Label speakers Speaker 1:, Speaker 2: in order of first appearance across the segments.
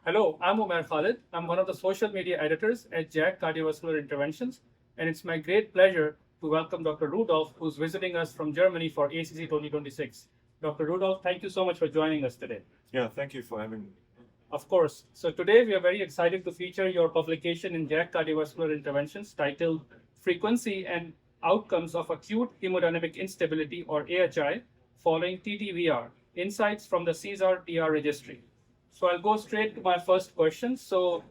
Speaker 1: Hello, I'm Umair Khalid. I'm one of the social media editors at JACC Cardiovascular Interventions, and it's my great pleasure to welcome Dr. Rudolph, who's visiting us from Germany for ACC 2026. Dr. Rudolph, thank you so much for joining us today.
Speaker 2: Yeah, thank you for having me.
Speaker 1: Of course. So today we are very excited to feature your publication in JACC Cardiovascular Interventions titled Frequency and Outcomes of Acute Hemodynamic Instability, or AHI, following TTVR, Insights from the CSAR TR Registry. So I'll go straight to my first question. So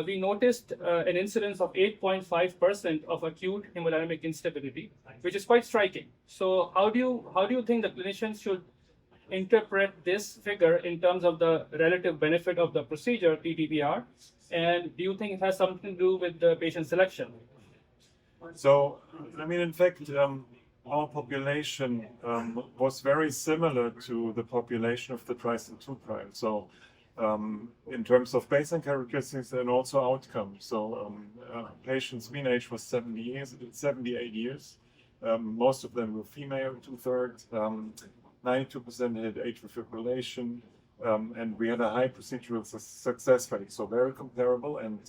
Speaker 1: we noticed an incidence of 8.5% of acute hemodynamic instability, which is quite striking. So how do you think the clinicians should interpret this figure in terms of the relative benefit of the procedure TTVR, and do you think it has something to do with the patient selection?
Speaker 2: So, in fact, our population was very similar to the population of the TRISCEND 2 trial. So, in terms of baseline characteristics and also outcomes. So, patients' mean age was 78 years. Most of them were female, 2/3. 92% had atrial fibrillation, and we had a high procedural success rate, so very comparable. And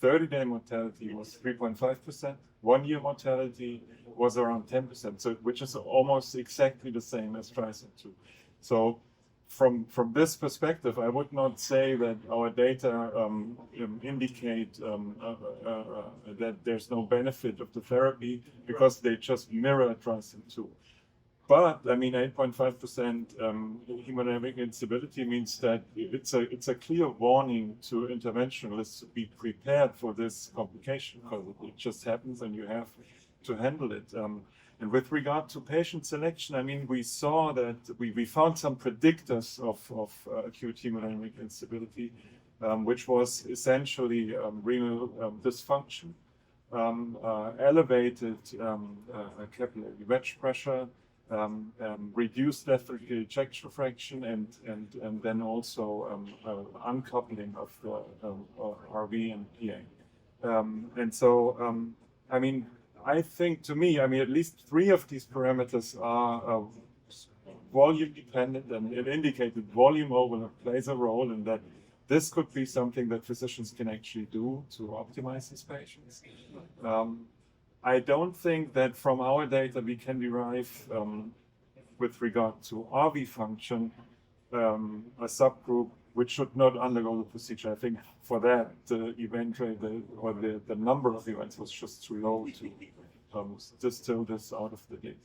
Speaker 2: 30-day mortality was 3.5%. 1-year mortality was around 10%, so which is almost exactly the same as TRISCEND 2. So from this perspective, I would not say that our data indicate that there's no benefit of the therapy, because they just mirror TRISCEND 2. But 8.5% hemodynamic instability means that it's a clear warning to interventionalists to be prepared for this complication, because it just happens and you have to handle it. And with regard to patient selection, we saw that we found some predictors of acute hemodynamic instability, which was essentially renal dysfunction, elevated capillary wedge pressure, reduced left ventricular ejection fraction, and then also uncoupling of the RV and PA. And so, I think, to me, at least 3 of these parameters are volume dependent, and it indicated volume overload plays a role in that. This could be something that physicians can actually do to optimize these patients. I don't think that from our data we can derive, with regard to RV function, a subgroup which should not undergo the procedure. I think for that, the event rate or the number of events was just too low to distill this out of the data.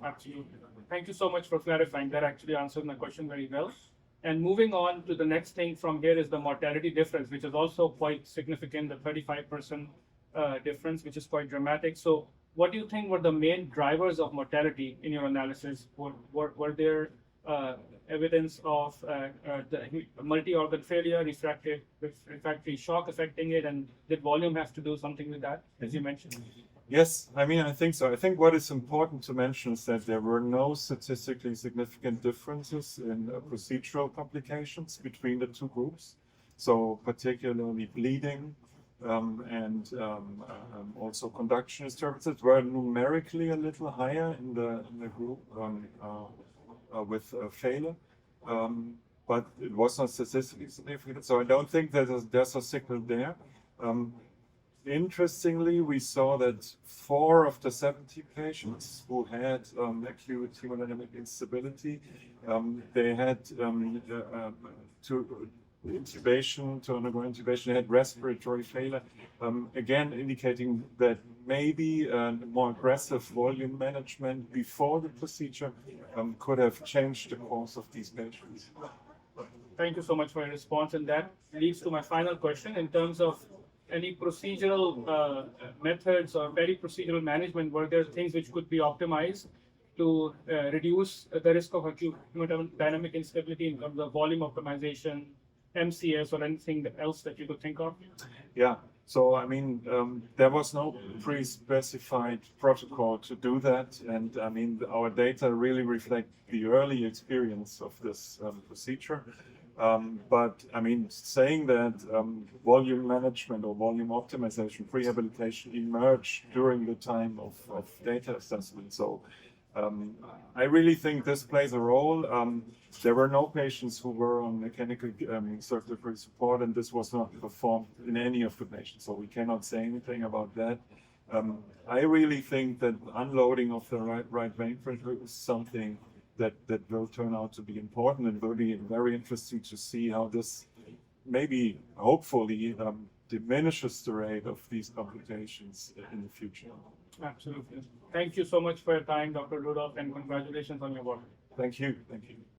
Speaker 1: Absolutely. Thank you so much for clarifying. That actually answered my question very well. And moving on to the next thing from here is the mortality difference, which is also quite significant, the 35% difference, which is quite dramatic. So what do you think were the main drivers of mortality in your analysis? Were there evidence of the multi-organ failure, refractory shock affecting it, and did volume have to do something with that, as you mentioned?
Speaker 2: Yes, I think so. I think what is important to mention is that there were no statistically significant differences in procedural complications between the 2 groups. So particularly bleeding and also conduction disturbances were numerically a little higher in the group with failure, but it was not statistically significant. So I don't think that there's a signal there. Interestingly, we saw that 4 of the 70 patients who had acute hemodynamic instability, they had to undergo intubation, they had respiratory failure, again indicating that maybe more aggressive volume management before the procedure could have changed the course of these patients.
Speaker 1: Thank you so much for your response, and that leads to my final question. In terms of any procedural methods or peri-procedural management, were there things which could be optimized to reduce the risk of acute hemodynamic instability in terms of volume optimization, MCS, or anything else that you could think of?
Speaker 2: Yeah, so there was no pre-specified protocol to do that, and our data really reflect the early experience of this procedure. But saying that volume management or volume optimization, rehabilitation emerged during the time of data assessment. So I really think this plays a role. there were no patients who were on mechanical circulatory support, and this was not performed in any of the patients. So we cannot say anything about that. I really think that unloading of the right vein filter is something that will turn out to be important, and will be very interesting to see how this maybe, hopefully, diminishes the rate of these complications in the future.
Speaker 1: Absolutely. Thank you so much for your time, Dr. Rudolph, and congratulations on your work.
Speaker 2: Thank you. Thank you.